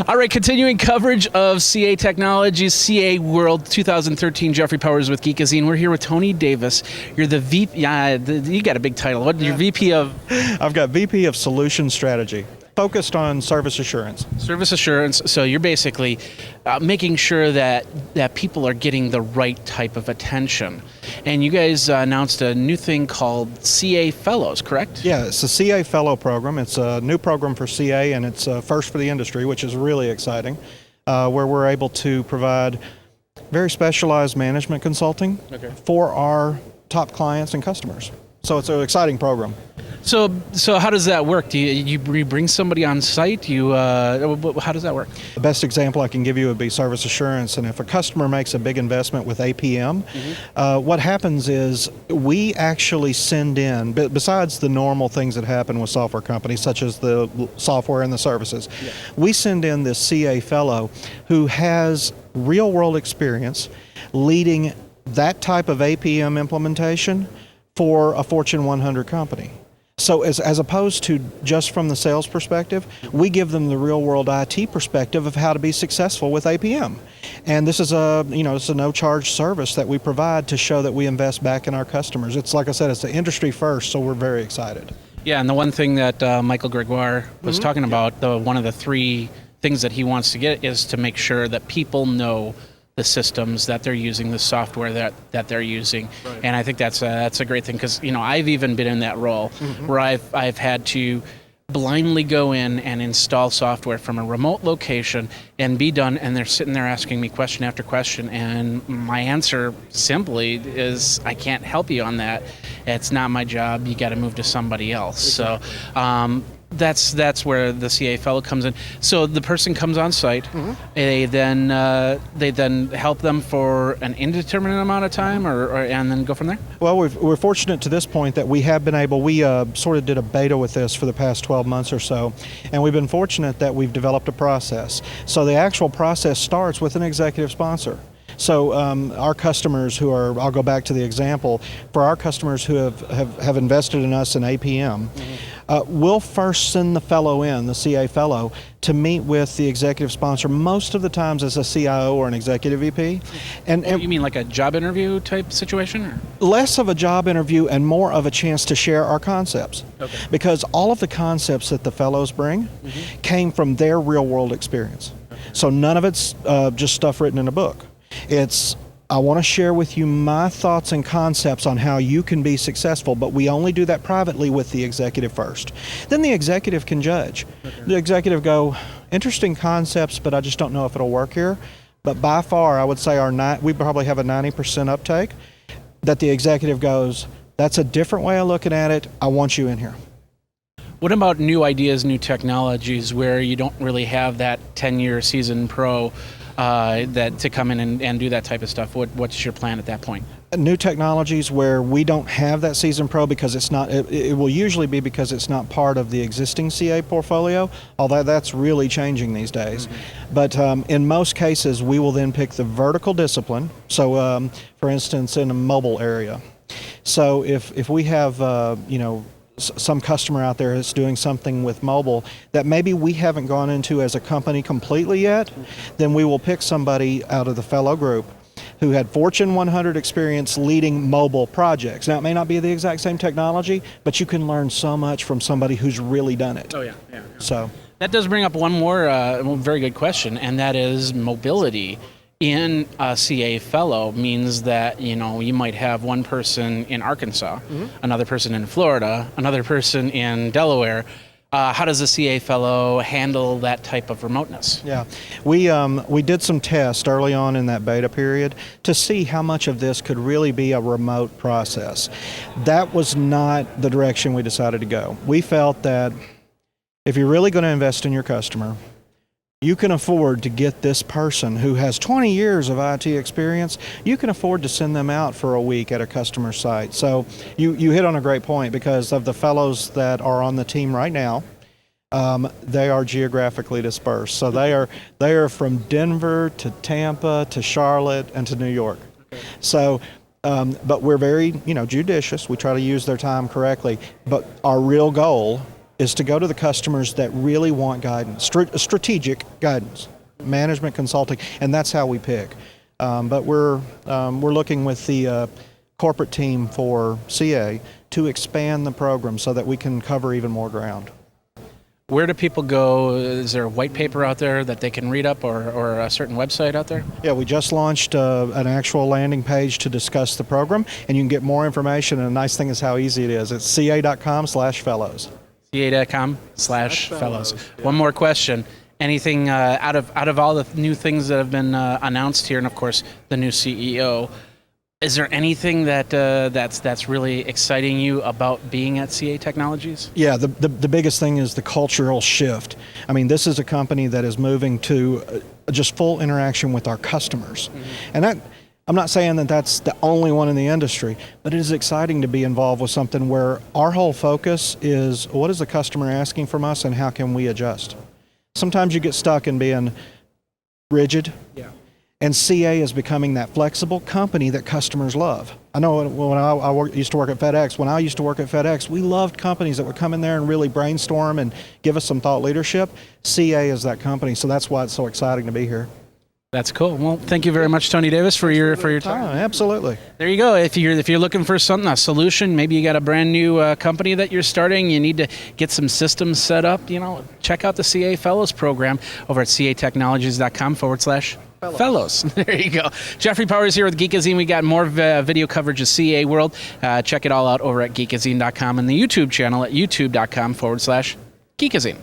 All right, continuing coverage of CA Technologies, CAWorld 2013. Jeffrey Powers with Geekazine. We're here with Tony Davis. You're the VP. You got a big title. What? You're VP of? I've got VP of Solution Strategy, focused on service assurance. Service assurance. So you're basically making sure that people are getting the right type of attention. And you guys announced a new thing called CA Fellows, correct? Yeah, it's a CA Fellow program. It's a new program for CA, and it's first for the industry, which is really exciting, where we're able to provide very specialized management consulting for our top clients and customers. So it's an exciting program. So how does that work? Do you bring somebody on site? How does that work? The best example I can give you would be service assurance. And if a customer makes a big investment with APM, what happens is we actually send in, besides the normal things that happen with software companies, such as the software and the services, we send in this CA fellow who has real world experience leading that type of APM implementation for a Fortune 100 company. So as opposed to just from the sales perspective, we give them the real world IT perspective of how to be successful with APM. And this is it's a no charge service that we provide to show that we invest back in our customers. It's like I said, it's the industry first, so we're very excited. Yeah, and the one thing that Michael Gregoire was talking about, one of the three things that he wants to get is to make sure that people know the systems that they're using, the software that they're using, and I think that's a great thing, because I've even been in that role where I've had to blindly go in and install software from a remote location and be done, and they're sitting there asking me question after question, and my answer simply is, I can't help you on that. It's not my job. You got to move to somebody else. So that's where the CA fellow comes in. So the person comes on site. They then help them for an indeterminate amount of time, and then go from there. Well, we're fortunate to this point that we have been able. We sort of did a beta with this for the past 12 months or so, and we've been fortunate that we've developed a process. So the actual process starts with an executive sponsor. So our customers who are, I'll go back to the example, for our customers who have invested in us in APM, we'll first send the fellow in, the CA fellow, to meet with the executive sponsor, most of the times as a CIO or an executive VP. And you mean like a job interview type situation? Or? Less of a job interview and more of a chance to share our concepts. Because all of the concepts that the fellows bring came from their real world experience. So none of it's just stuff written in a book. It's, I want to share with you my thoughts and concepts on how you can be successful, but we only do that privately with the executive first. Then the executive can judge. The executive go, interesting concepts, but I just don't know if it'll work here. But by far, I would say we probably have a 90% uptake that the executive goes, that's a different way of looking at it. I want you in here. What about new ideas, new technologies where you don't really have that 10-year seasoned pro that to come in and do that type of stuff? What's your plan at that point? New technologies where we don't have that seasoned pro because it's not, it will usually be because it's not part of the existing CA portfolio, although that's really changing these days. But in most cases, we will then pick the vertical discipline. So for instance, in a mobile area. So if we have, some customer out there that's doing something with mobile that maybe we haven't gone into as a company completely yet, then we will pick somebody out of the fellow group who had Fortune 100 experience leading mobile projects. Now, it may not be the exact same technology, but you can learn so much from somebody who's really done it. Oh, yeah. So that does bring up one more very good question, and that is mobility. In a CA fellow means that you might have one person in Arkansas, another person in Florida, another person in Delaware. How does a CA fellow handle that type of remoteness? Yeah, we did some tests early on in that beta period to see how much of this could really be a remote process. That was not the direction we decided to go. We felt that if you're really going to invest in your customer, you can afford to get this person who has 20 years of IT experience, you can afford to send them out for a week at a customer site. So you hit on a great point, because of the fellows that are on the team right now, they are geographically dispersed. So they are from Denver to Tampa to Charlotte and to New York. So, but we're very judicious. We try to use their time correctly. But our real goal is to go to the customers that really want guidance, strategic guidance, management consulting, and that's how we pick. But we're looking with the corporate team for CA to expand the program so that we can cover even more ground. Where do people go? Is there a white paper out there that they can read up, or a certain website out there? Yeah, we just launched an actual landing page to discuss the program, and you can get more information, and the nice thing is how easy it is. It's ca.com/fellows. ca.com/fellows. Yeah. One more question. Anything out of all the new things that have been announced here, and of course the new CEO, is there anything that's really exciting you about being at CA Technologies? Yeah, the biggest thing is the cultural shift. I mean, this is a company that is moving to just full interaction with our customers. Mm-hmm. And that, I'm not saying that that's the only one in the industry, but it is exciting to be involved with something where our whole focus is what is the customer asking from us and how can we adjust? Sometimes you get stuck in being rigid. Yeah. And CA is becoming that flexible company that customers love. I know when I used to work at FedEx, we loved companies that would come in there and really brainstorm and give us some thought leadership. CA is that company, so that's why it's so exciting to be here. That's cool. Well, thank you very much, Tony Davis, for your time. Absolutely. There you go. If you're looking for something, a solution, maybe you got a brand new company that you're starting, you need to get some systems set up, check out the CA Fellows program over at catechnologies.com/Fellows. There you go. Jeffrey Powers here with Geekazine. We got more video coverage of CAWorld. Check it all out over at Geekazine.com and the YouTube channel at youtube.com/Geekazine.